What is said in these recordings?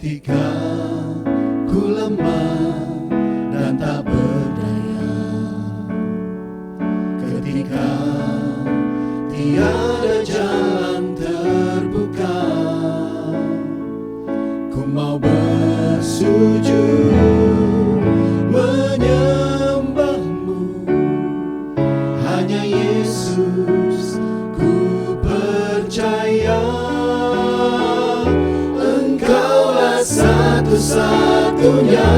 ketika ku lemah dan tak berdaya, ketika tiada jalan terbuka, ku mau bersujud menyembahmu. Hanya Yesus ku percaya, Engkaulah satu-satunya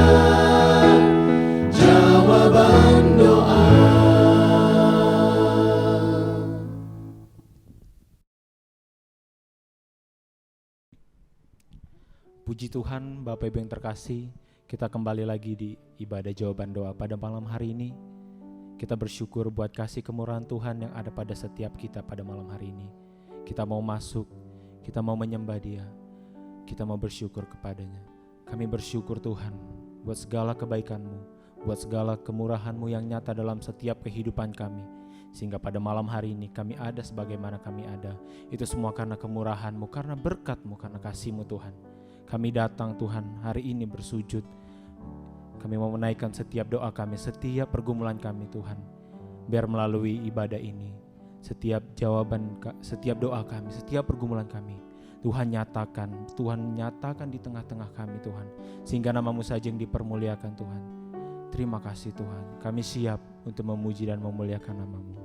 jawaban doa. Puji Tuhan, Bapak Ibu yang terkasih, kita kembali lagi di ibadah jawaban doa pada malam hari ini. Kita bersyukur buat kasih kemurahan Tuhan yang ada pada setiap kita pada malam hari ini. Kita mau masuk, kita mau menyembah Dia, kita mau bersyukur kepadanya. Kami bersyukur Tuhan buat segala kebaikan-Mu, buat segala kemurahan-Mu yang nyata dalam setiap kehidupan kami. Sehingga pada malam hari ini kami ada sebagaimana kami ada. Itu semua karena kemurahan-Mu, karena berkat-Mu, karena kasih-Mu Tuhan. Kami datang Tuhan hari ini bersujud. Kami mau menaikkan setiap doa kami, setiap pergumulan kami Tuhan. Biar melalui ibadah ini, setiap doa kami, setiap pergumulan kami, Tuhan nyatakan di tengah-tengah kami Tuhan. Sehingga nama-Mu saja yang dipermuliakan Tuhan. Terima kasih Tuhan, kami siap untuk memuji dan memuliakan nama-Mu.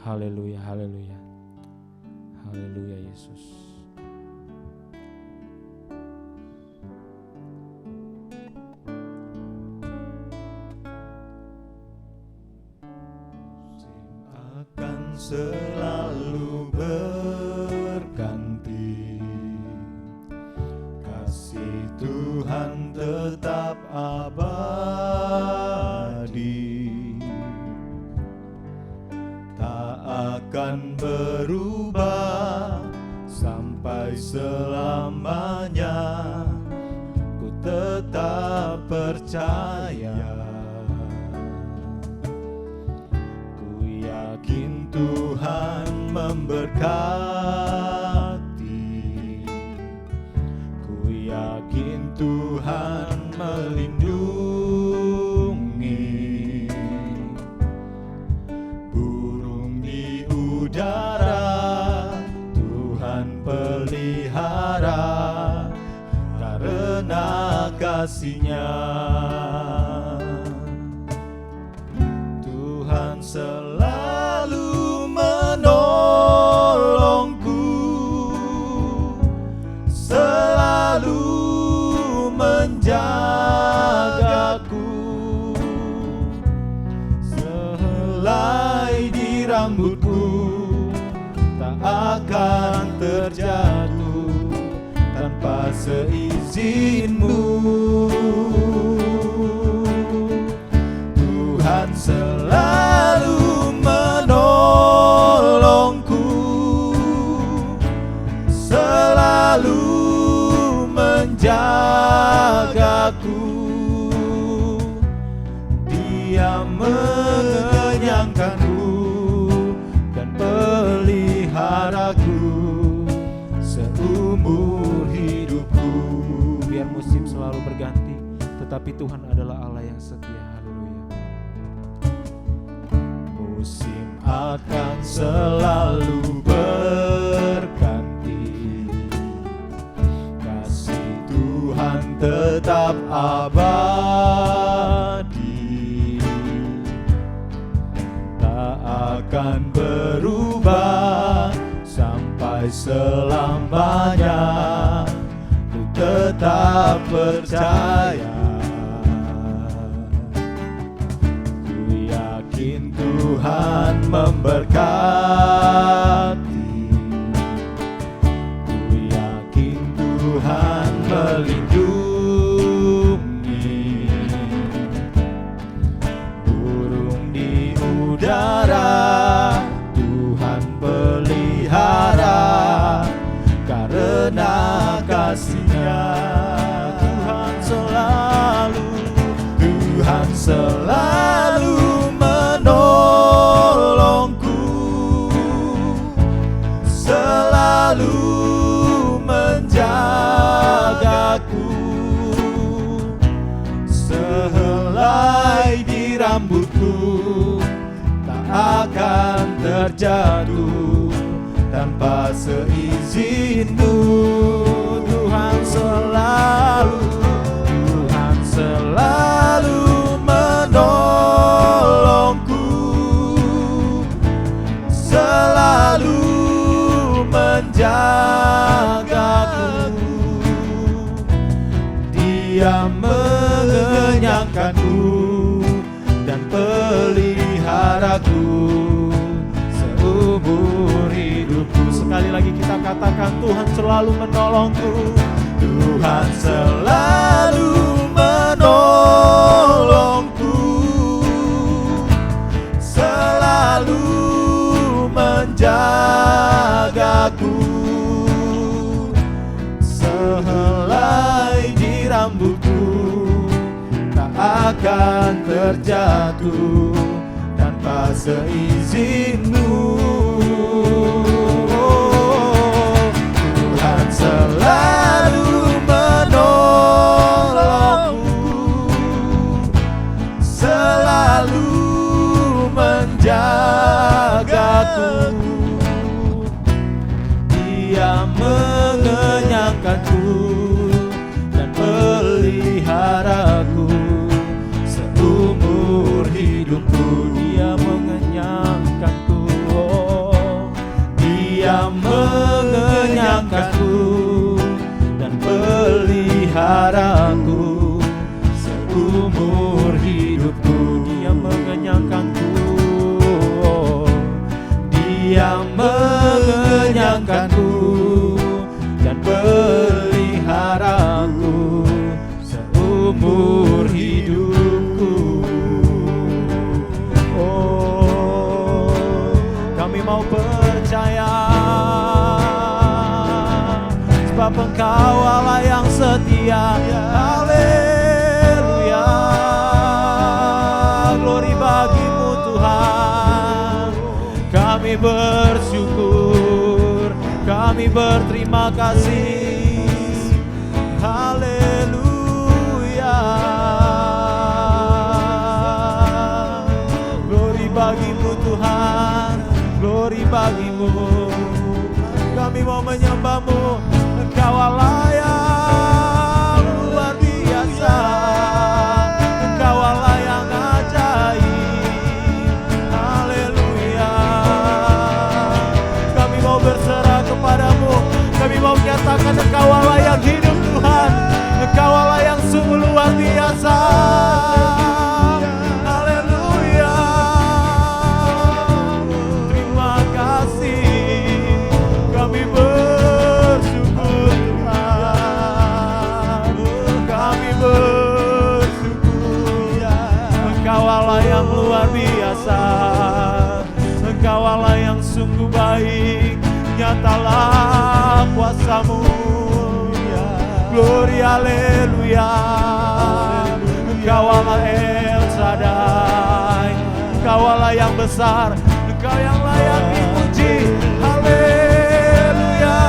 Haleluya, haleluya. Haleluya Yesus. Selalu berganti, kasih Tuhan tetap abadi, tak akan berubah sampai selamanya. Ku tetap percaya, Tuhan memberkati, ku yakin Tuhan melindungi. Burung di udara Tuhan pelihara, karena kasih-Nya. Tuhan selalu menolongku, selalu menjagaku. Sehelai di rambutku tak akan terjatuh tanpa seizin-Mu. Tuhan selalu menolongku, selalu menjagaku. Dia mengenyangkanku dan peliharaku seumur hidupku. Biar musim selalu berganti, tetapi Tuhan adalah Allah yang setia. Musim akan selalu berganti, kasih Tuhan tetap abadi, tak akan berubah sampai selamanya. Ku tetap percaya, Tuhan memberkati, ku yakin Tuhan melindungi. Burung di udara Tuhan pelihara, karena kasih-Nya. Tuhan selalu menolongku, rambutku tak akan terjatuh tanpa seizinmu. Tuhan selalu menolongku, selalu menjagaku. Dia mengenyangkanku dan peliharaku seumur hidupku. Sekali lagi kita katakan, Tuhan selalu menolongku. Tuhan selalu menolongku, selalu menjagaku. Sehelai di rambutku tak akan terjatuh tanpa seizinmu. Tuhan selalu menolongku, selalu menjagaku. Dia mengenyangkanku dan peliharaku seumur hidupku. Dia mengenyangkanku, dia mengenyangkanku dan peliharaku seumur hidupku. Dia mengenyangkanku, dia mengenyangkanku dan peliharaku seumur hidupku. Oh, kami mau percaya, sebab Engkau Allah yang setia. Haleluya, glory bagimu Tuhan. Kami bersyukur, kami berterima kasih. Haleluya, glory bagimu Tuhan, glory bagimu. Kami mau menyembahmu, Engkau Allah yang luar biasa, Engkau Allah yang ajaib. Haleluya, kami mau berserah kepadamu. Kami mau menyatakan Engkau Allah yang hidup Tuhan, Engkau Allah yang sungguh luar biasa. Haleluya, terima kasih. Kami bersyukur Tuhan, kami bersyukur. Engkau Allah yang luar biasa, Engkau Allah yang sungguh baik. Nyatalah kuasa-Mu, glory haleluya. Engkau Allah El Shaddai, Engkau Allah yang besar, Engkau yang layak dipuji. Haleluya,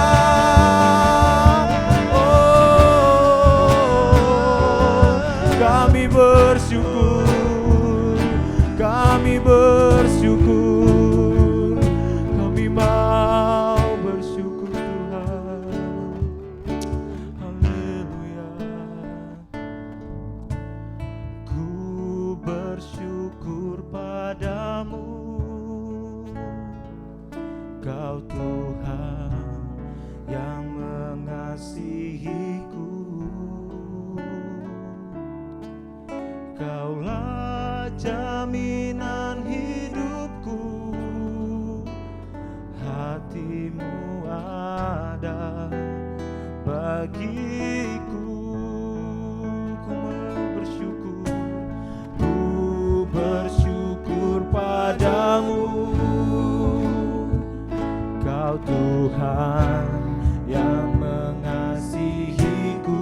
oh, kami bersyukur, kami bersyukur, kami mau bersyukur Tuhan. Haleluya, ku bersyukur padamu, Kau Tuhan yang mengasihiku. Kaulah jaminan hidupku, hati-Mu ada bagiku. Ku bersyukur padamu, Kau Tuhan yang mengasihiku.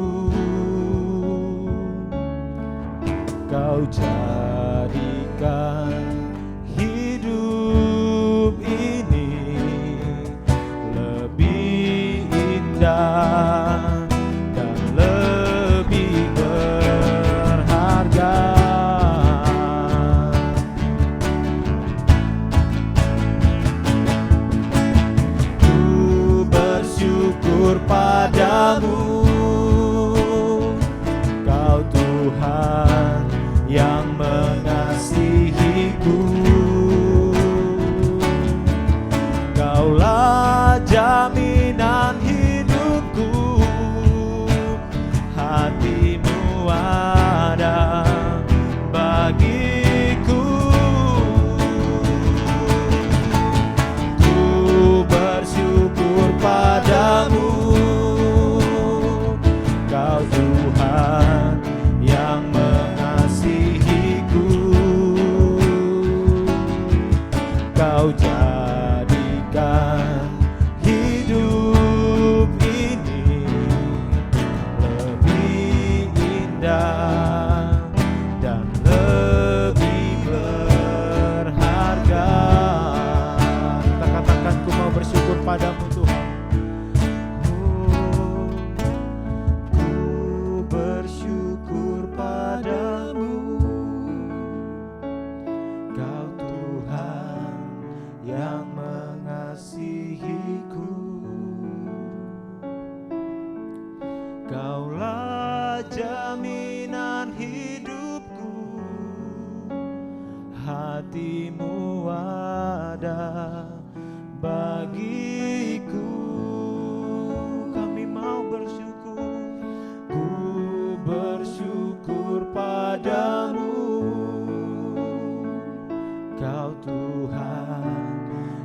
Kau jadikan hatimu ada bagiku. Kami mau bersyukur, ku bersyukur padamu. Kau Tuhan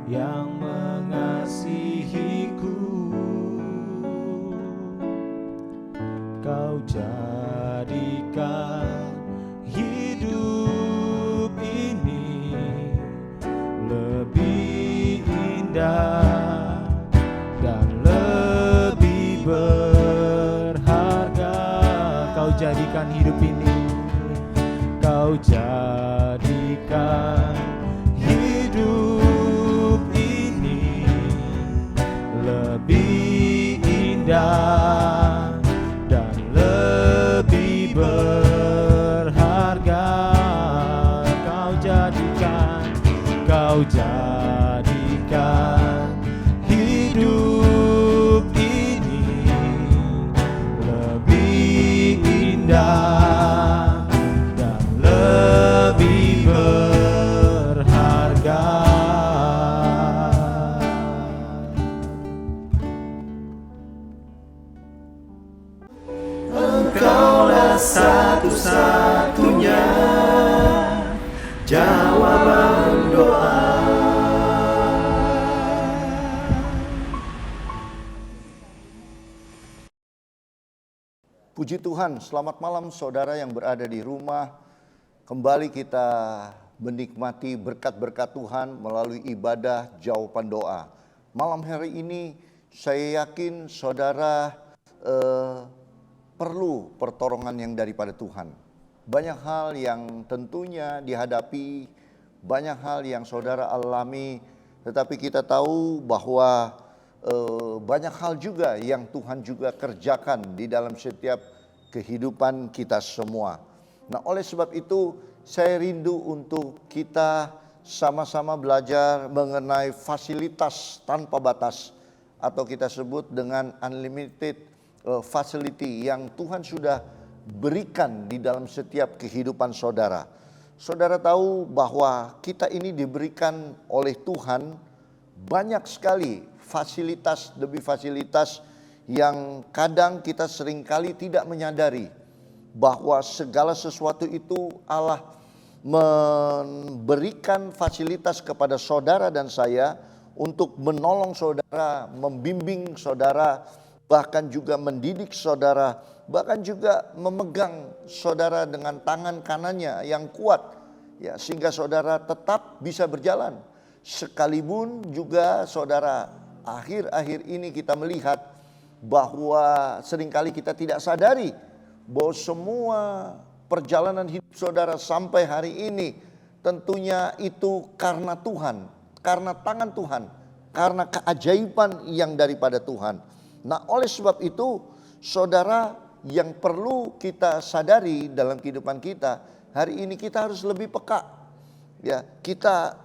yang mengasihiku. Kau jadikan hidup ini lebih indah dan lebih berharga. Kau jadikan hidup ini, kau jadikan hidup ini lebih indah dan lebih berharga. Kau jadikan hidup ini lebih indah dan lebih berharga. Engkaulah satu-satunya jawaban doa. Puji Tuhan, selamat malam saudara yang berada di rumah. Kembali kita menikmati berkat-berkat Tuhan melalui ibadah jawaban doa. Malam hari ini saya yakin saudara perlu pertolongan yang daripada Tuhan. Banyak hal yang tentunya dihadapi, banyak hal yang saudara alami, tetapi kita tahu bahwa banyak hal juga yang Tuhan juga kerjakan di dalam setiap kehidupan kita semua. Nah, oleh sebab itu saya rindu untuk kita sama-sama belajar mengenai fasilitas tanpa batas, atau kita sebut dengan unlimited facility yang Tuhan sudah berikan di dalam setiap kehidupan saudara. Saudara tahu bahwa kita ini diberikan oleh Tuhan banyak sekali fasilitas demi fasilitas yang kadang kita seringkali tidak menyadari bahwa segala sesuatu itu Allah memberikan fasilitas kepada saudara dan saya untuk menolong saudara, membimbing saudara, bahkan juga mendidik saudara, bahkan juga memegang saudara dengan tangan kanannya yang kuat, ya, sehingga saudara tetap bisa berjalan. Sekalipun juga saudara, akhir-akhir ini kita melihat bahwa seringkali kita tidak sadari bahwa semua perjalanan hidup saudara sampai hari ini tentunya itu karena Tuhan, karena tangan Tuhan, karena keajaiban yang daripada Tuhan. Nah, oleh sebab itu saudara, yang perlu kita sadari dalam kehidupan kita hari ini, kita harus lebih peka, ya. Kita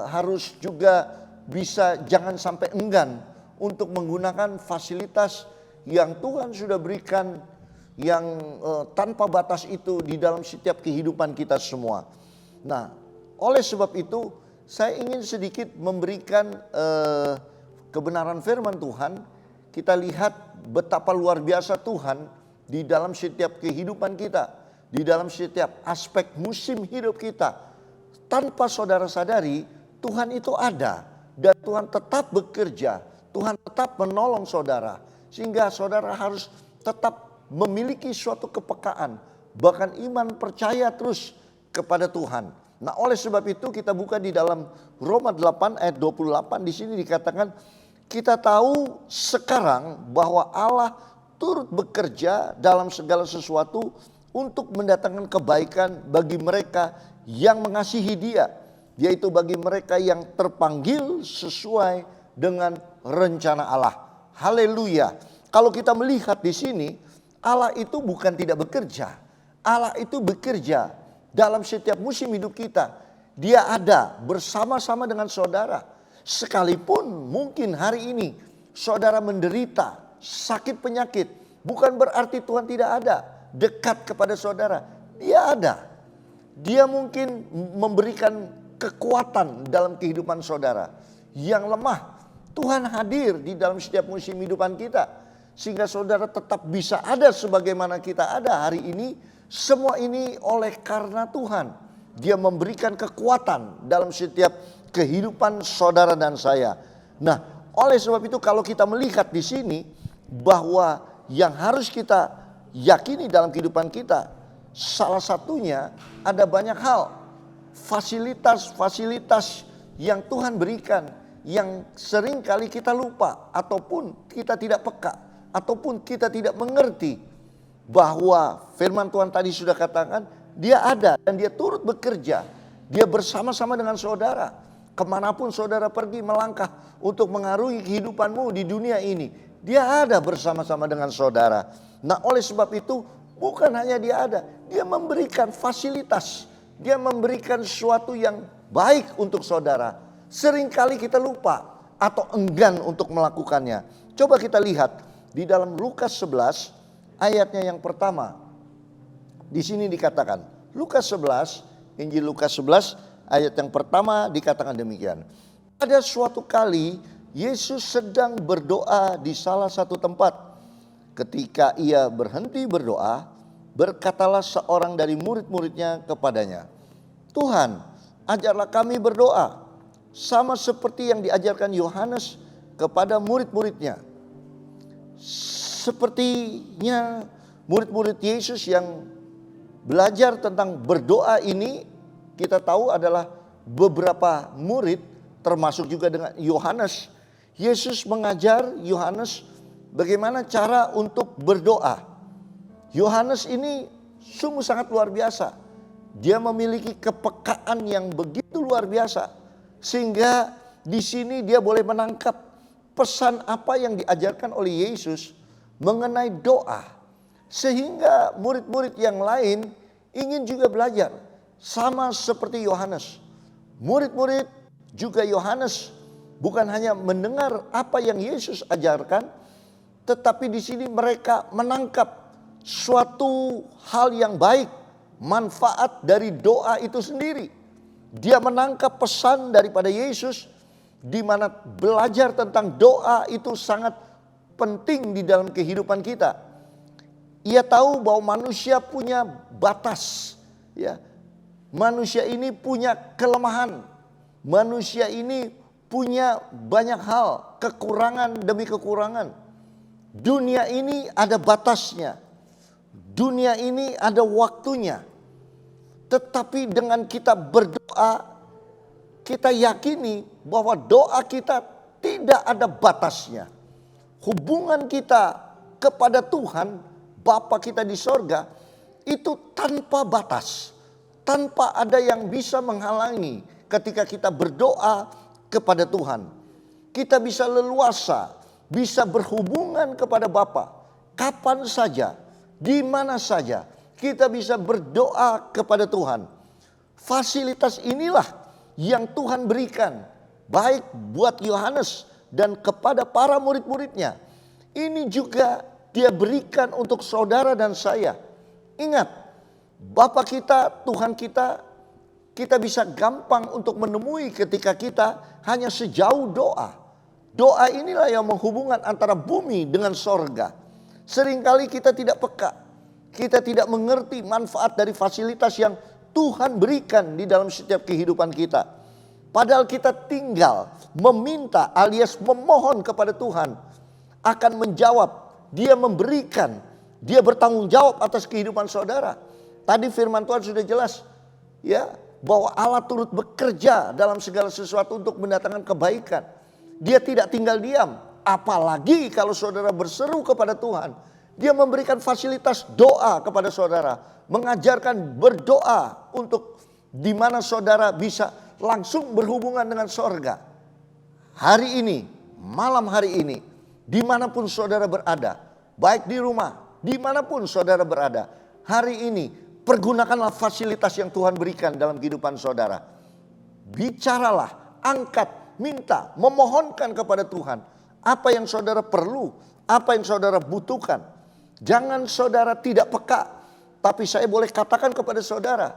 harus juga bisa jangan sampai enggan untuk menggunakan fasilitas yang Tuhan sudah berikan, yang tanpa batas itu di dalam setiap kehidupan kita semua. Nah, oleh sebab itu saya ingin sedikit memberikan kebenaran firman Tuhan. Kita lihat betapa luar biasa Tuhan di dalam setiap kehidupan kita, di dalam setiap aspek musim hidup kita. Tanpa saudara sadari, Tuhan itu ada dan Tuhan tetap bekerja. Tuhan tetap menolong saudara, sehingga saudara harus tetap memiliki suatu kepekaan, bahkan iman percaya terus kepada Tuhan. Nah, oleh sebab itu kita buka di dalam Roma 8 ayat 28, di sini dikatakan, kita tahu sekarang bahwa Allah turut bekerja dalam segala sesuatu untuk mendatangkan kebaikan bagi mereka yang mengasihi Dia, yaitu bagi mereka yang terpanggil sesuai dengan rencana Allah. Haleluya. Kalau kita melihat di sini, Allah itu bukan tidak bekerja. Allah itu bekerja dalam setiap musim hidup kita. Dia ada bersama-sama dengan saudara. Sekalipun mungkin hari ini saudara menderita sakit penyakit, bukan berarti Tuhan tidak ada, dekat kepada saudara. Dia ada. Dia mungkin memberikan kekuatan dalam kehidupan saudara yang lemah. Tuhan hadir di dalam setiap musim kehidupan kita, sehingga saudara tetap bisa ada sebagaimana kita ada hari ini. Semua ini oleh karena Tuhan. Dia memberikan kekuatan dalam setiap kehidupan saudara dan saya. Nah, oleh sebab itu kalau kita melihat di sini bahwa yang harus kita yakini dalam kehidupan kita, salah satunya ada banyak hal, fasilitas-fasilitas yang Tuhan berikan yang sering kali kita lupa ataupun kita tidak peka ataupun kita tidak mengerti bahwa firman Tuhan tadi sudah katakan dia ada dan dia turut bekerja. Dia bersama-sama dengan saudara. Kemanapun saudara pergi melangkah untuk mengaruhi kehidupanmu di dunia ini, dia ada bersama-sama dengan saudara. Nah, oleh sebab itu bukan hanya dia ada, dia memberikan fasilitas. Dia memberikan sesuatu yang baik untuk saudara. Seringkali kita lupa atau enggan untuk melakukannya. Coba kita lihat di dalam Lukas 11 ayatnya yang pertama. Di sini dikatakan, Lukas 11, Injil Lukas 11 ayat yang pertama dikatakan demikian. Pada suatu kali Yesus sedang berdoa di salah satu tempat. Ketika ia berhenti berdoa, berkatalah seorang dari murid-muridnya kepadanya, Tuhan, ajarlah kami berdoa, sama seperti yang diajarkan Yohanes kepada murid-muridnya. Sepertinya murid-murid Yesus yang belajar tentang berdoa ini, kita tahu adalah beberapa murid, termasuk juga dengan Yohanes. Yesus mengajar Yohanes bagaimana cara untuk berdoa. Yohanes ini sungguh sangat luar biasa. Dia memiliki kepekaan yang begitu luar biasa, sehingga di sini dia boleh menangkap pesan apa yang diajarkan oleh Yesus mengenai doa. Sehingga murid-murid yang lain ingin juga belajar sama seperti Yohanes. Murid-murid juga Yohanes bukan hanya mendengar apa yang Yesus ajarkan, tetapi di sini mereka menangkap suatu hal yang baik, manfaat dari doa itu sendiri. Dia menangkap pesan daripada Yesus, di mana belajar tentang doa itu sangat penting di dalam kehidupan kita. Ia tahu bahwa manusia punya batas, ya. Manusia ini punya kelemahan. Manusia ini punya banyak hal, kekurangan demi kekurangan. Dunia ini ada batasnya. Dunia ini ada waktunya. Tetapi dengan kita berdoa, kita yakini bahwa doa kita tidak ada batasnya. Hubungan kita kepada Tuhan Bapa kita di sorga itu tanpa batas, tanpa ada yang bisa menghalangi ketika kita berdoa kepada Tuhan. Kita bisa leluasa, bisa berhubungan kepada Bapa kapan saja, di mana saja. Kita bisa berdoa kepada Tuhan. Fasilitas inilah yang Tuhan berikan, baik buat Yohanes dan kepada para murid-muridnya. Ini juga Dia berikan untuk saudara dan saya. Ingat, Bapa kita, Tuhan kita, kita bisa gampang untuk menemui ketika kita hanya sejauh doa. Doa inilah yang menghubungkan antara bumi dengan sorga. Seringkali kita tidak peka. Kita tidak mengerti manfaat dari fasilitas yang Tuhan berikan di dalam setiap kehidupan kita. Padahal kita tinggal meminta alias memohon kepada Tuhan akan menjawab. Dia memberikan, dia bertanggung jawab atas kehidupan saudara. Tadi firman Tuhan sudah jelas, ya, bahwa Allah turut bekerja dalam segala sesuatu untuk mendatangkan kebaikan. Dia tidak tinggal diam, apalagi kalau saudara berseru kepada Tuhan. Dia memberikan fasilitas doa kepada saudara, mengajarkan berdoa untuk di mana saudara bisa langsung berhubungan dengan sorga. Hari ini, malam hari ini, dimanapun saudara berada, baik di rumah, dimanapun saudara berada, hari ini pergunakanlah fasilitas yang Tuhan berikan dalam kehidupan saudara. Bicaralah, angkat, minta, memohonkan kepada Tuhan apa yang saudara perlu, apa yang saudara butuhkan. Jangan saudara tidak peka, tapi saya boleh katakan kepada saudara,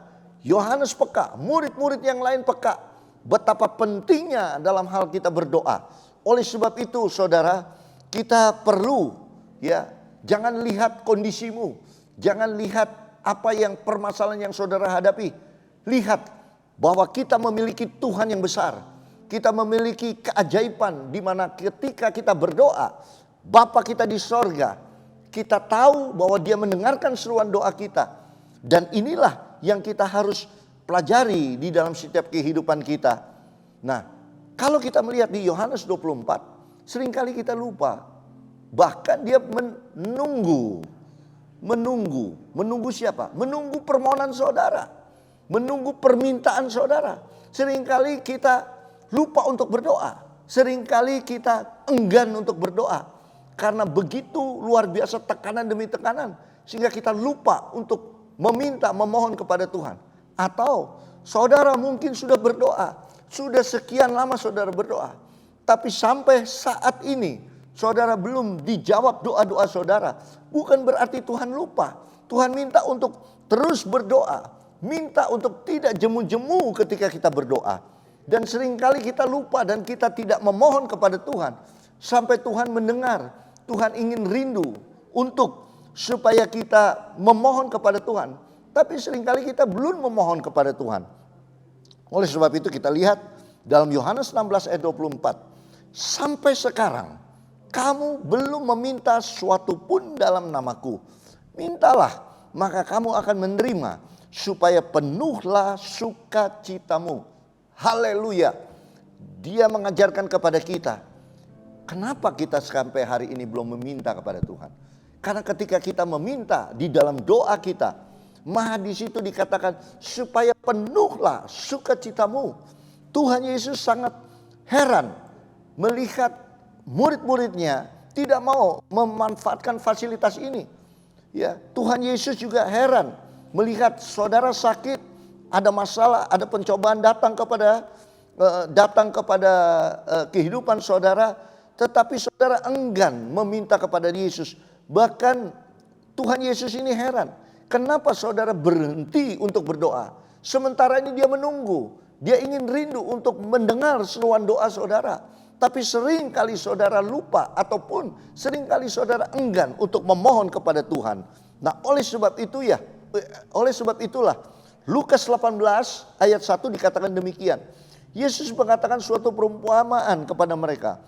Yohanes peka, murid-murid yang lain peka. Betapa pentingnya dalam hal kita berdoa. Oleh sebab itu saudara, kita perlu ya, jangan lihat kondisimu, jangan lihat apa yang permasalahan yang saudara hadapi. Lihat bahwa kita memiliki Tuhan yang besar. Kita memiliki keajaiban di mana ketika kita berdoa, Bapa kita di sorga, kita tahu bahwa Dia mendengarkan seruan doa kita. Dan inilah yang kita harus pelajari di dalam setiap kehidupan kita. Nah, kalau kita melihat di Yohanes 24, seringkali kita lupa. Bahkan dia menunggu siapa? Menunggu permohonan saudara, menunggu permintaan saudara. Seringkali kita lupa untuk berdoa, seringkali kita enggan untuk berdoa. Karena begitu luar biasa tekanan demi tekanan, sehingga kita lupa untuk meminta, memohon kepada Tuhan. Atau saudara mungkin sudah berdoa, sudah sekian lama saudara berdoa, tapi sampai saat ini saudara belum dijawab doa-doa saudara. Bukan berarti Tuhan lupa. Tuhan minta untuk terus berdoa, minta untuk tidak jemu-jemu ketika kita berdoa. Dan seringkali kita lupa dan kita tidak memohon kepada Tuhan sampai Tuhan mendengar. Tuhan ingin rindu untuk supaya kita memohon kepada Tuhan. Tapi seringkali kita belum memohon kepada Tuhan. Oleh sebab itu kita lihat dalam Yohanes 16 ayat 24. Sampai sekarang kamu belum meminta sesuatu pun dalam namaku. Mintalah maka kamu akan menerima supaya penuhlah sukacitamu. Haleluya. Dia mengajarkan kepada kita. Kenapa kita sampai hari ini belum meminta kepada Tuhan? Karena ketika kita meminta di dalam doa kita, maka di situ dikatakan supaya penuhlah sukacitamu. Tuhan Yesus sangat heran melihat murid-muridnya tidak mau memanfaatkan fasilitas ini. Ya, Tuhan Yesus juga heran melihat saudara sakit, ada masalah, ada pencobaan datang kepada kehidupan saudara, tetapi saudara enggan meminta kepada Yesus. Bahkan Tuhan Yesus ini heran. Kenapa saudara berhenti untuk berdoa? Sementara ini dia menunggu. Dia ingin rindu untuk mendengar seruan doa saudara. Tapi sering kali saudara lupa ataupun sering kali saudara enggan untuk memohon kepada Tuhan. Nah, oleh sebab itulah Lukas 18 ayat 1 dikatakan demikian. Yesus mengatakan suatu perumpamaan kepada mereka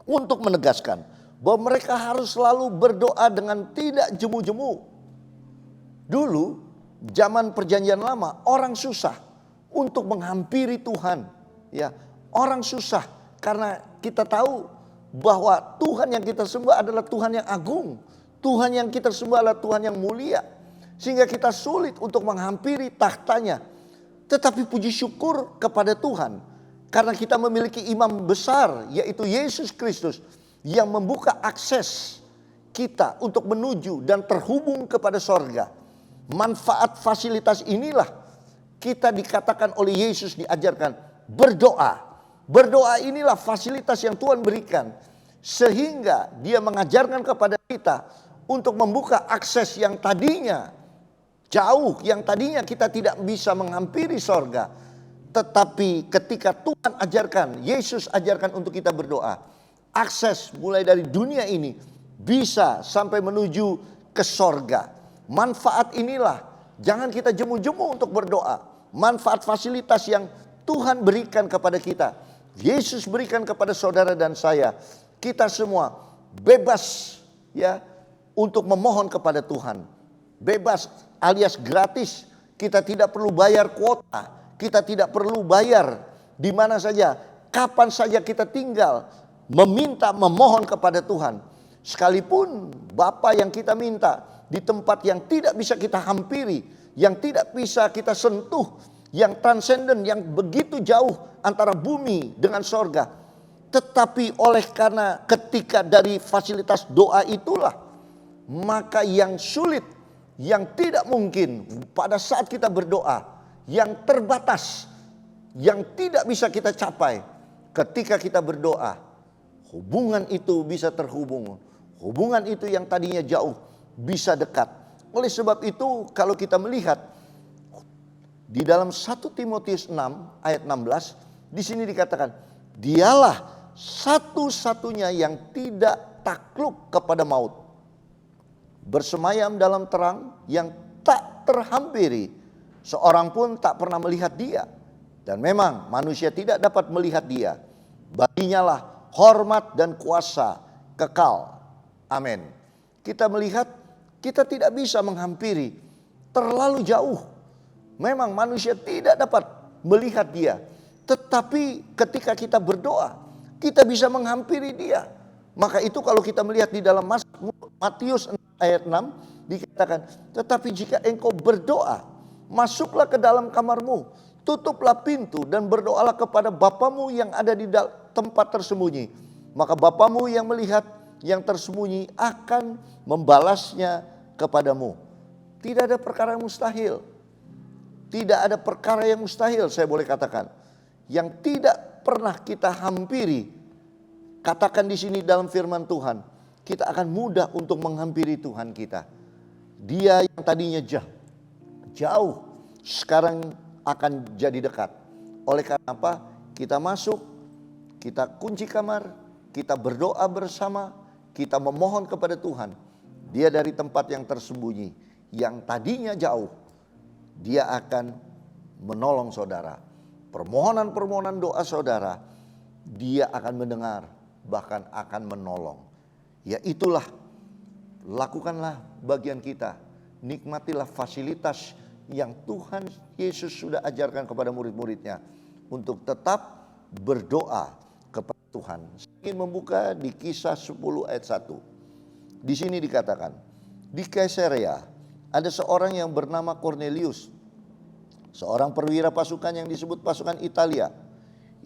untuk menegaskan bahwa mereka harus selalu berdoa dengan tidak jemu-jemu. Dulu zaman perjanjian lama orang susah untuk menghampiri Tuhan, ya. Orang susah karena kita tahu bahwa Tuhan yang kita sembah adalah Tuhan yang agung. Tuhan yang kita sembah adalah Tuhan yang mulia. Sehingga kita sulit untuk menghampiri tahtanya. Tetapi puji syukur kepada Tuhan karena kita memiliki imam besar yaitu Yesus Kristus yang membuka akses kita untuk menuju dan terhubung kepada sorga. Manfaat fasilitas inilah kita dikatakan oleh Yesus diajarkan berdoa. Berdoa inilah fasilitas yang Tuhan berikan. Sehingga dia mengajarkan kepada kita untuk membuka akses yang tadinya jauh, yang tadinya kita tidak bisa menghampiri sorga. Tetapi ketika Tuhan ajarkan, Yesus ajarkan untuk kita berdoa, akses mulai dari dunia ini bisa sampai menuju ke sorga. Manfaat inilah, jangan kita jemu-jemu untuk berdoa. Manfaat fasilitas yang Tuhan berikan kepada kita, Yesus berikan kepada saudara dan saya. Kita semua bebas ya untuk memohon kepada Tuhan. Bebas alias gratis. Kita tidak perlu bayar kuota. Kita tidak perlu bayar di mana saja, kapan saja kita tinggal meminta, memohon kepada Tuhan. Sekalipun Bapa yang kita minta di tempat yang tidak bisa kita hampiri, yang tidak bisa kita sentuh, yang transenden, yang begitu jauh antara bumi dengan sorga. Tetapi oleh karena ketika dari fasilitas doa itulah, maka yang sulit, yang tidak mungkin pada saat kita berdoa, yang terbatas, yang tidak bisa kita capai, ketika kita berdoa, hubungan itu bisa terhubung. Hubungan itu yang tadinya jauh bisa dekat. Oleh sebab itu kalau kita melihat Di dalam 1 Timotius 6 ayat 16, di sini dikatakan, dialah satu-satunya yang tidak takluk kepada maut, bersemayam dalam terang yang tak terhampiri, seorang pun tak pernah melihat dia. Dan memang manusia tidak dapat melihat dia. Baginya lah hormat dan kuasa kekal. Amin. Kita melihat, kita tidak bisa menghampiri, terlalu jauh. Memang manusia tidak dapat melihat dia. Tetapi ketika kita berdoa, kita bisa menghampiri dia. Maka itu kalau kita melihat di dalam Matius 6 ayat 6 dikatakan, tetapi jika engkau berdoa, masuklah ke dalam kamarmu, tutuplah pintu dan berdoalah kepada Bapamu yang ada di tempat tersembunyi. Maka Bapamu yang melihat yang tersembunyi akan membalasnya kepadamu. Tidak ada perkara yang mustahil. Tidak ada perkara yang mustahil, saya boleh katakan, yang tidak pernah kita hampiri. Katakan di sini dalam firman Tuhan, kita akan mudah untuk menghampiri Tuhan kita. Dia yang tadinya jauh, sekarang akan jadi dekat. Oleh karena apa? Kita masuk, kita kunci kamar, kita berdoa bersama, kita memohon kepada Tuhan. Dia dari tempat yang tersembunyi, yang tadinya jauh, dia akan menolong saudara. Permohonan-permohonan doa saudara, dia akan mendengar, bahkan akan menolong. Ya itulah, lakukanlah bagian kita. Nikmatilah fasilitas yang Tuhan Yesus sudah ajarkan kepada murid-muridnya untuk tetap berdoa kepada Tuhan. Saya ingin membuka di Kisah 10 ayat 1. Di sini dikatakan, di Kaisarea ada seorang yang bernama Cornelius, seorang perwira pasukan yang disebut pasukan Italia.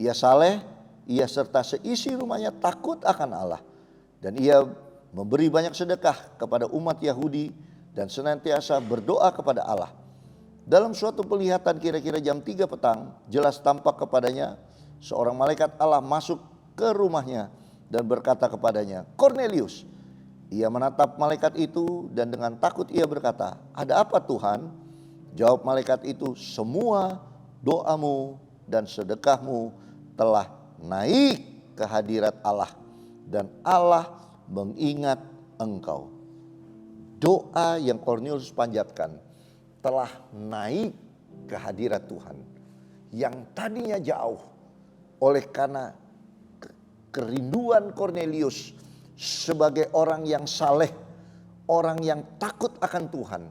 Ia saleh, ia serta seisi rumahnya takut akan Allah. Dan ia memberi banyak sedekah kepada umat Yahudi dan senantiasa berdoa kepada Allah. Dalam suatu penglihatan kira-kira jam 3 petang, jelas tampak kepadanya seorang malaikat Allah masuk ke rumahnya dan berkata kepadanya, Cornelius. Ia menatap malaikat itu dan dengan takut ia berkata, ada apa Tuhan? Jawab malaikat itu, semua doamu dan sedekahmu telah naik ke hadirat Allah dan Allah mengingat engkau. Doa yang Cornelius panjatkan telah naik ke hadirat Tuhan. Yang tadinya jauh, oleh karena kerinduan Cornelius sebagai orang yang saleh, orang yang takut akan Tuhan,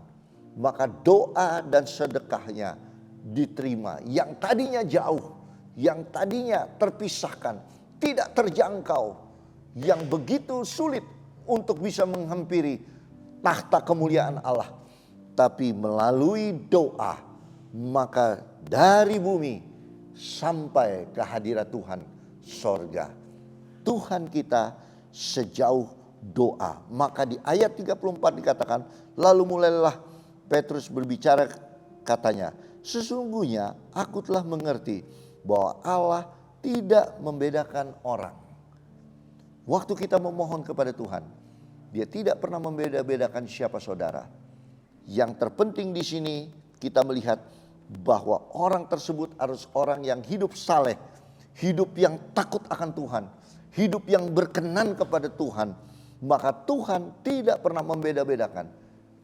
maka doa dan sedekahnya diterima. Yang tadinya jauh, yang tadinya terpisahkan, tidak terjangkau, yang begitu sulit untuk bisa menghampiri tahta kemuliaan Allah. Tapi melalui doa, maka dari bumi sampai ke hadirat Tuhan, sorga. Tuhan kita sejauh doa. Maka di ayat 34 dikatakan, lalu mulailah Petrus berbicara, katanya, sesungguhnya aku telah mengerti bahwa Allah tidak membedakan orang. Waktu kita memohon kepada Tuhan, Dia tidak pernah membeda-bedakan siapa saudara. Yang terpenting di sini kita melihat bahwa orang tersebut harus orang yang hidup saleh, hidup yang takut akan Tuhan, hidup yang berkenan kepada Tuhan. Maka Tuhan tidak pernah membeda-bedakan.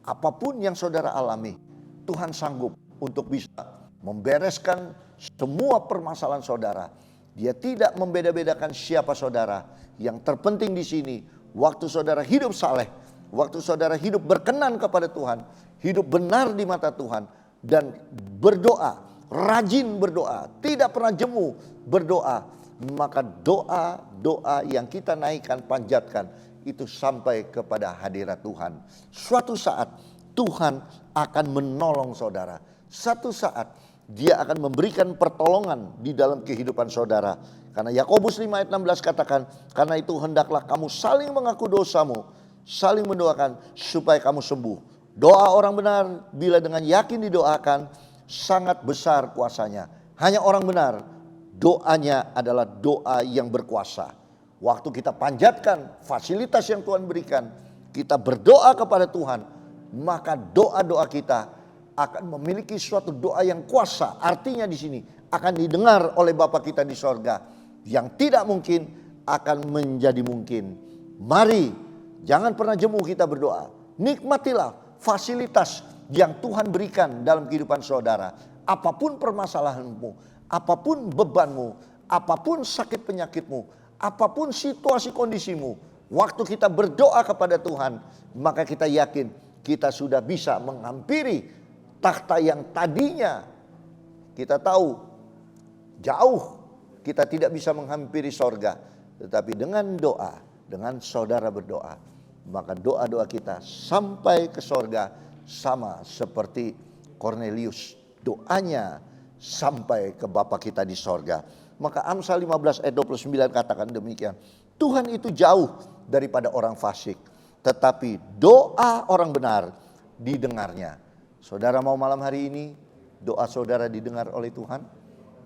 Apapun yang saudara alami, Tuhan sanggup untuk bisa membereskan semua permasalahan saudara. Dia tidak membeda-bedakan siapa saudara. Yang terpenting di sini, waktu saudara hidup saleh, waktu saudara hidup berkenan kepada Tuhan, hidup benar di mata Tuhan, dan berdoa, rajin berdoa, tidak pernah jemu berdoa, maka doa-doa yang kita naikkan, panjatkan, itu sampai kepada hadirat Tuhan. Suatu saat Tuhan akan menolong saudara. Satu saat Dia akan memberikan pertolongan di dalam kehidupan saudara. Karena Yakobus 5 ayat 16 katakan, karena itu hendaklah kamu saling mengaku dosamu, saling mendoakan supaya kamu sembuh. Doa orang benar bila dengan yakin didoakan sangat besar kuasanya. Hanya orang benar doanya adalah doa yang berkuasa. Waktu kita panjatkan fasilitas yang Tuhan berikan, kita berdoa kepada Tuhan, maka doa-doa kita akan memiliki suatu doa yang kuasa. Artinya di sini akan didengar oleh Bapa kita di sorga. Yang tidak mungkin akan menjadi mungkin. Mari, jangan pernah jemu kita berdoa. Nikmatilah fasilitas yang Tuhan berikan dalam kehidupan saudara. Apapun permasalahanmu, apapun bebanmu, apapun sakit penyakitmu, apapun situasi kondisimu, waktu kita berdoa kepada Tuhan, maka kita yakin kita sudah bisa menghampiri takhta yang tadinya kita tahu jauh kita tidak bisa menghampiri sorga. Tetapi dengan doa, dengan saudara berdoa, maka doa-doa kita sampai ke sorga sama seperti Cornelius. Doanya sampai ke Bapa kita di sorga. Maka Amsal 15 ayat 29 katakan demikian. Tuhan itu jauh daripada orang fasik, tetapi doa orang benar didengarnya. Saudara mau malam hari ini doa saudara didengar oleh Tuhan?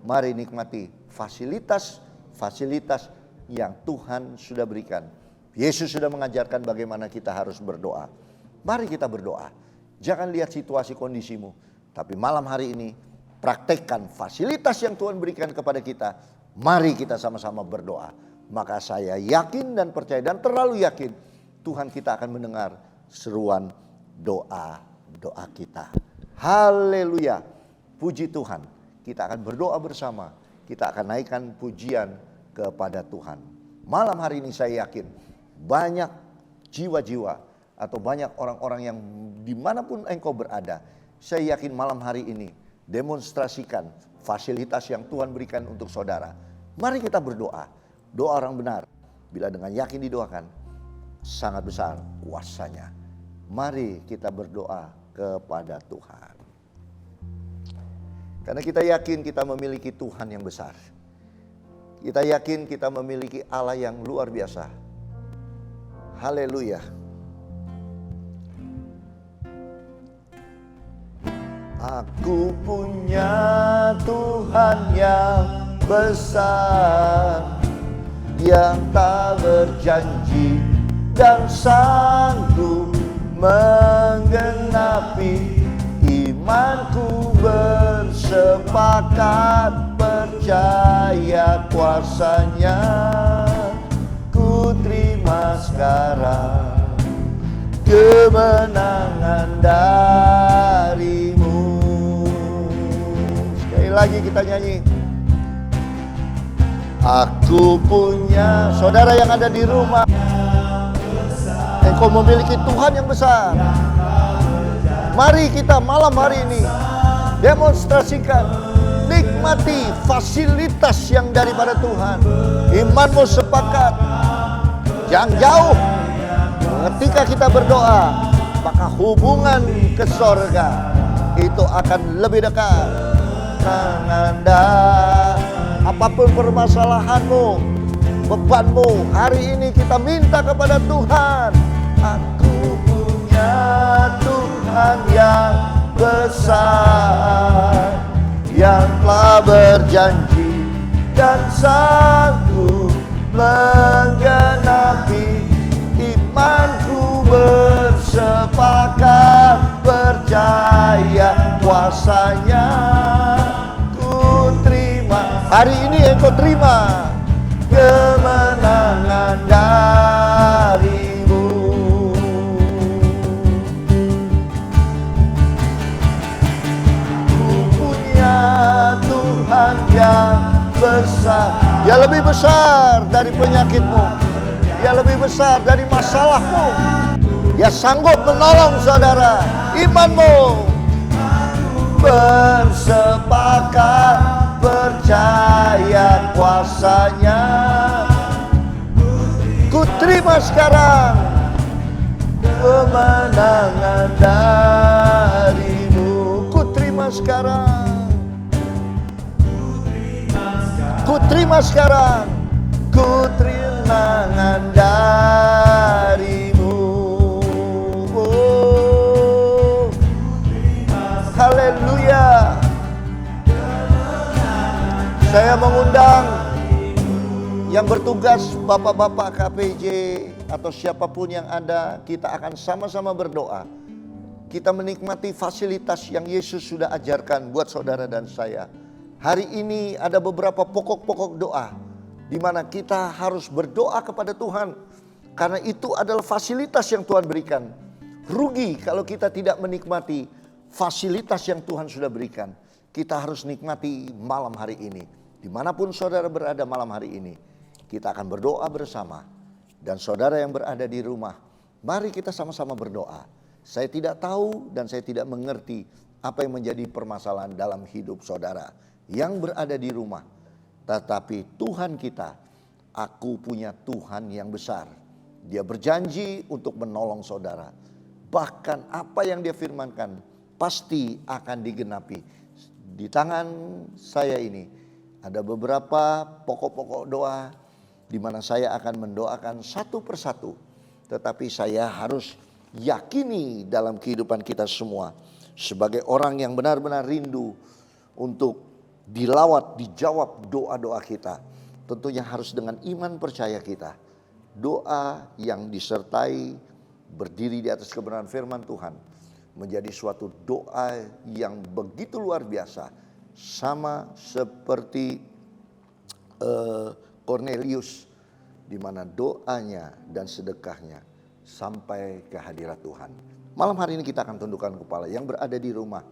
Mari nikmati fasilitas yang Tuhan sudah berikan. Yesus sudah mengajarkan bagaimana kita harus berdoa. Mari kita berdoa. Jangan lihat situasi kondisimu, tapi malam hari ini praktekkan fasilitas yang Tuhan berikan kepada kita. Mari kita sama-sama berdoa. Maka saya yakin dan percaya dan terlalu yakin Tuhan kita akan mendengar seruan doa kita. Haleluya. Puji Tuhan. Kita akan berdoa bersama. Kita akan naikkan pujian kepada Tuhan. Malam hari ini saya yakin banyak jiwa-jiwa atau banyak orang-orang yang dimanapun engkau berada. Saya yakin malam hari ini demonstrasikan fasilitas yang Tuhan berikan untuk saudara. Mari kita berdoa. Doa orang benar bila dengan yakin didoakan sangat besar kuasanya. Mari kita berdoa kepada Tuhan. Karena kita yakin kita memiliki Tuhan yang besar. Kita yakin kita memiliki Allah yang luar biasa. Haleluya. Aku punya Tuhan yang besar, yang tak berjanji dan sanggup menggenapi. Imanku bersepakat percaya kuasanya. Ku terima sekarang kemenangan darimu. Sekali lagi kita nyanyi. Aku punya, saudara yang ada di rumah, engkau memiliki Tuhan yang besar. Mari kita malam hari ini demonstrasikan, nikmati fasilitas yang daripada Tuhan. Imanmu sepakat, jangan jauh. Ketika kita berdoa, maka hubungan ke sorga itu akan lebih dekat. Anda, apapun permasalahanmu, bebanmu, hari ini kita minta kepada Tuhan. Aku punya Tuhan yang besar, yang telah berjanji dan sanggup menggenapi. Imanku bersepakat percaya kuasanya. Ku terima, hari ini engkau terima kemenangan darimu. Ku punya Tuhan yang besar. Dia lebih besar dari penyakitmu. Dia lebih besar dari masalahmu. Dia sanggup menolong saudara. Imanmu bersepakat percaya kuasanya. Ku terima sekarang kemenangan darimu. Ku terima sekarang. Ku terima sekarang. Ku terima kemenangan darimu. Oh, haleluya. Saya mengundang yang bertugas, bapak-bapak KPJ atau siapapun yang ada, kita akan sama-sama berdoa. kita menikmati fasilitas yang Yesus sudah ajarkan buat saudara dan saya. Hari ini ada beberapa pokok-pokok doa di mana kita harus berdoa kepada Tuhan, karena itu adalah fasilitas yang Tuhan berikan. Rugi kalau kita tidak menikmati fasilitas yang Tuhan sudah berikan. Kita harus nikmati malam hari ini. Dimanapun saudara berada malam hari ini, kita akan berdoa bersama. Dan saudara yang berada di rumah, mari kita sama-sama berdoa. Saya tidak tahu dan saya tidak mengerti apa yang menjadi permasalahan dalam hidup saudara yang berada di rumah. Tetapi Tuhan kita, aku punya Tuhan yang besar. Dia berjanji untuk menolong saudara. Bahkan apa yang dia firmankan pasti akan digenapi. Di tangan saya ini ada beberapa pokok-pokok doa di mana saya akan mendoakan satu persatu. Tetapi saya harus yakini dalam kehidupan kita semua, sebagai orang yang benar-benar rindu untuk dilawat, dijawab doa-doa kita. Tentunya harus dengan iman percaya kita. Doa yang disertai berdiri di atas kebenaran firman Tuhan menjadi suatu doa yang begitu luar biasa. Sama seperti Cornelius, di mana doanya dan sedekahnya sampai ke hadirat Tuhan. Malam hari ini kita akan tundukkan kepala. Yang berada di rumah,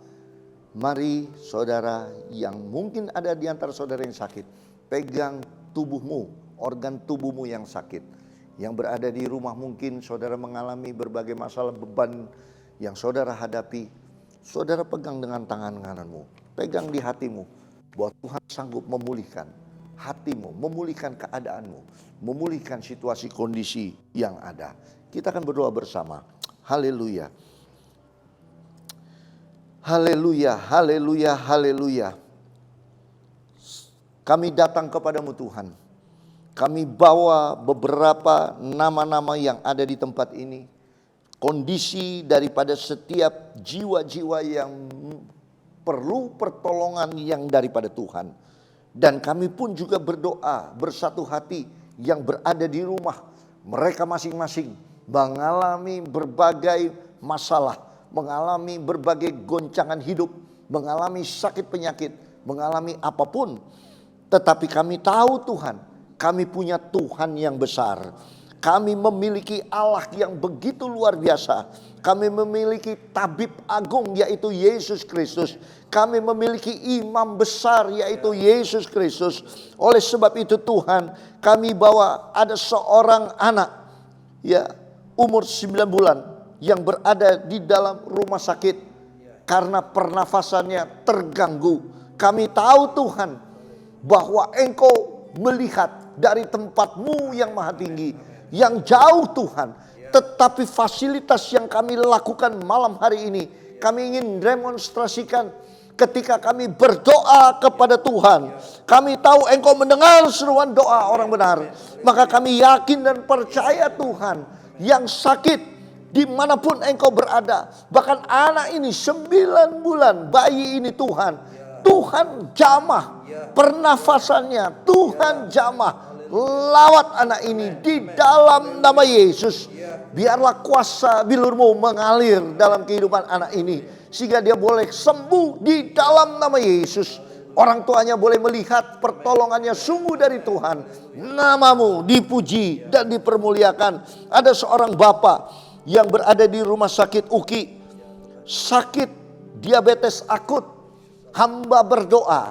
mari saudara yang mungkin ada di antara saudara yang sakit, pegang tubuhmu, organ tubuhmu yang sakit. Yang berada di rumah mungkin saudara mengalami berbagai masalah, beban yang saudara hadapi. Saudara pegang dengan tangan kananmu, pegang di hatimu, bahwa Tuhan sanggup memulihkan hatimu, memulihkan keadaanmu, memulihkan situasi kondisi yang ada. Kita akan berdoa bersama. Haleluya. Haleluya, haleluya, haleluya. Kami datang kepadamu Tuhan. Kami bawa beberapa nama-nama yang ada di tempat ini. Kondisi daripada setiap jiwa-jiwa yang perlu pertolongan yang daripada Tuhan. Dan kami pun juga berdoa bersatu hati yang berada di rumah. Mereka masing-masing mengalami berbagai masalah, mengalami berbagai goncangan hidup, mengalami sakit penyakit, mengalami apapun. Tetapi kami tahu Tuhan, kami punya Tuhan yang besar. Kami memiliki Allah yang begitu luar biasa. Kami memiliki tabib agung yaitu Yesus Kristus. Kami memiliki imam besar yaitu Yesus Kristus. Oleh sebab itu Tuhan, kami bawa ada seorang anak ya umur 9 bulan yang berada di dalam rumah sakit karena pernafasannya terganggu. Kami tahu Tuhan bahwa Engkau melihat dari tempatmu yang maha tinggi, yang jauh Tuhan. Tetapi fasilitas yang kami lakukan malam hari ini, kami ingin demonstrasikan ketika kami berdoa kepada Tuhan. Kami tahu Engkau mendengar seruan doa orang benar. Maka kami yakin dan percaya Tuhan, yang sakit dimanapun Engkau berada, bahkan anak ini 9 bulan, bayi ini Tuhan, Tuhan jamah pernafasannya, Tuhan jamah. Lawat anak ini di dalam nama Yesus. Biarlah kuasa bilur-Mu mengalir dalam kehidupan anak ini, sehingga dia boleh sembuh di dalam nama Yesus. Orang tuanya boleh melihat pertolongannya sungguh dari Tuhan. Nama-Mu dipuji dan dipermuliakan. Ada seorang bapak yang berada di rumah sakit UKI, sakit diabetes akut. Hamba berdoa,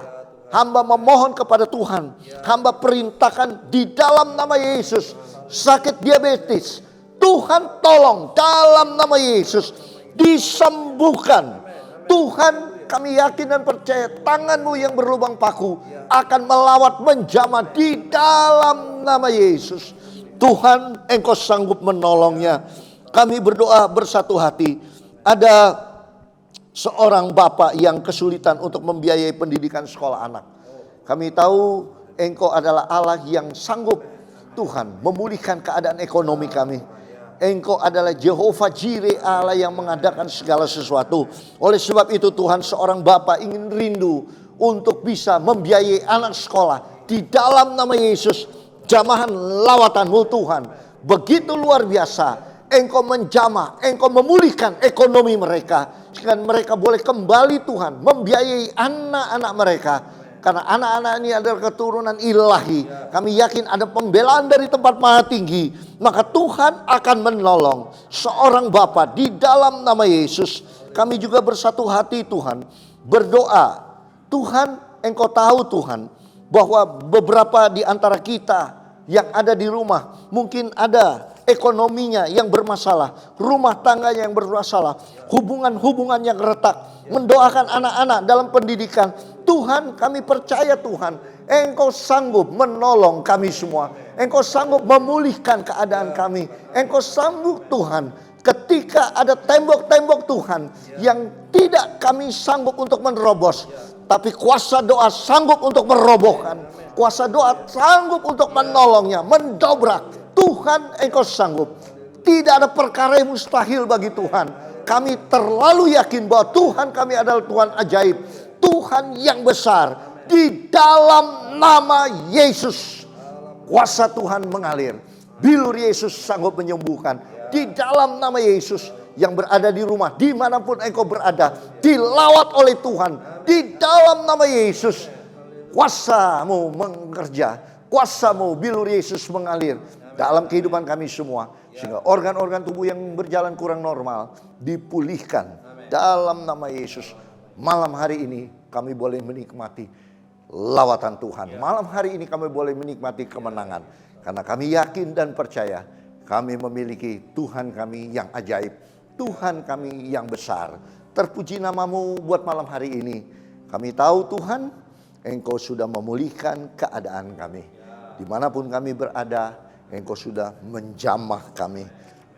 hamba memohon kepada Tuhan, hamba perintahkan di dalam nama Yesus, sakit diabetes, Tuhan tolong dalam nama Yesus, disembuhkan. Tuhan, kami yakin dan percaya tangan-Mu yang berlubang paku akan melawat menjamah di dalam nama Yesus. Tuhan, Engkau sanggup menolongnya. Kami berdoa bersatu hati. Ada seorang bapak yang kesulitan untuk membiayai pendidikan sekolah anak. Kami tahu Engkau adalah Allah yang sanggup Tuhan memulihkan keadaan ekonomi kami. Engkau adalah Jehovah Jireh, Allah yang mengadakan segala sesuatu. Oleh sebab itu Tuhan, seorang bapak ingin rindu untuk bisa membiayai anak sekolah. Di dalam nama Yesus, jamahan lawatan-Mu Tuhan begitu luar biasa. Engkau menjamah, Engkau memulihkan ekonomi mereka. Sehingga mereka boleh kembali Tuhan membiayai anak-anak mereka. Karena anak-anak ini adalah keturunan ilahi. Kami yakin ada pembelaan dari tempat maha tinggi. Maka Tuhan akan menolong seorang Bapa di dalam nama Yesus. Kami juga bersatu hati Tuhan. Berdoa. Tuhan, Engkau tahu Tuhan. Bahwa beberapa di antara kita yang ada di rumah. Mungkin ada ekonominya yang bermasalah. Rumah tangganya yang bermasalah. Hubungan-hubungan yang retak. Mendoakan anak-anak dalam pendidikan. Tuhan, kami percaya Tuhan, Engkau sanggup menolong kami semua. Engkau sanggup memulihkan keadaan kami. Engkau sanggup Tuhan, ketika ada tembok-tembok Tuhan yang tidak kami sanggup untuk menerobos. Tapi kuasa doa sanggup untuk merobohkan. Kuasa doa sanggup untuk menolongnya, mendobrak. Tuhan, Engkau sanggup. Tidak ada perkara yang mustahil bagi Tuhan. Kami terlalu yakin bahwa Tuhan kami adalah Tuhan ajaib. Tuhan yang besar. Di dalam nama Yesus, kuasa Tuhan mengalir. Bilur Yesus sanggup menyembuhkan. Di dalam nama Yesus, yang berada di rumah, dimanapun engkau berada, dilawat oleh Tuhan. Di dalam nama Yesus, kuasa-Mu mengerja. Kuasa-Mu, bilur Yesus mengalir dalam kehidupan kami semua. Sehingga organ-organ tubuh yang berjalan kurang normal dipulihkan dalam nama Yesus. Malam hari ini kami boleh menikmati lawatan Tuhan. Malam hari ini kami boleh menikmati kemenangan. Karena kami yakin dan percaya kami memiliki Tuhan kami yang ajaib. Tuhan kami yang besar. Terpuji nama-Mu buat malam hari ini. Kami tahu Tuhan, Engkau sudah memulihkan keadaan kami. Dimanapun kami berada, Engkau sudah menjamah kami.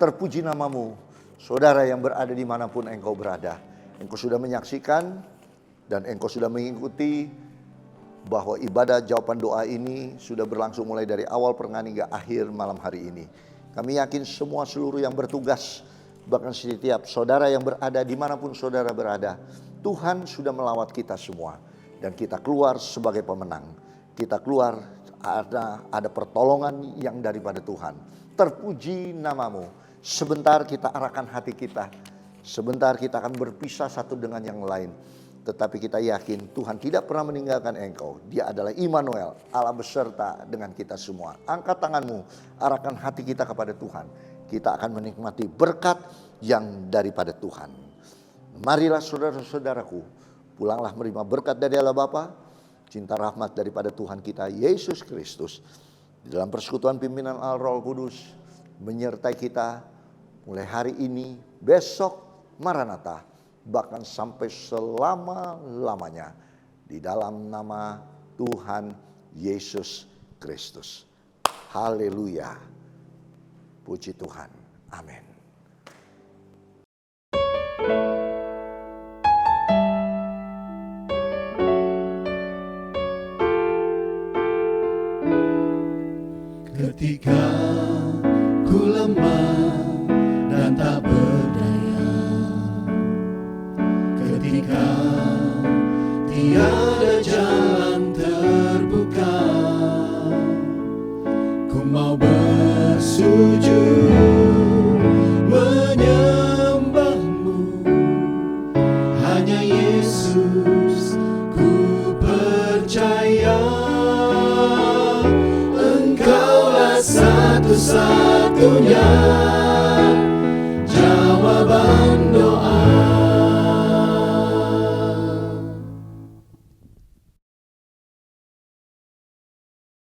Terpuji nama-Mu, saudara yang berada dimanapun engkau berada. Engkau sudah menyaksikan dan engkau sudah mengikuti bahwa ibadah jawaban doa ini sudah berlangsung mulai dari awal pertengahan hingga akhir malam hari ini. Kami yakin semua seluruh yang bertugas, bahkan setiap saudara yang berada dimanapun saudara berada, Tuhan sudah melawat kita semua. Dan kita keluar sebagai pemenang. Kita keluar ada pertolongan yang daripada Tuhan. Terpuji nama-Mu. Sebentar kita arahkan hati kita. Sebentar kita akan berpisah satu dengan yang lain. Tetapi kita yakin Tuhan tidak pernah meninggalkan engkau. Dia adalah Immanuel, Allah beserta dengan kita semua. Angkat tanganmu, arahkan hati kita kepada Tuhan. Kita akan menikmati berkat yang daripada Tuhan. Marilah saudara-saudaraku, pulanglah menerima berkat dari Allah Bapa, cinta rahmat daripada Tuhan kita Yesus Kristus. Di dalam persekutuan pimpinan Allah Roh Kudus menyertai kita mulai hari ini, besok, Maranatha, bahkan sampai selama-lamanya. Di dalam nama Tuhan Yesus Kristus. Haleluya. Puji Tuhan. Amin. Ketika ku lemah dan tak berdaya, ketika tiada jalan terbuka, ku mau bersujud menyembah-Mu. Hanya Yesus ku percaya, Engkaulah satu-satunya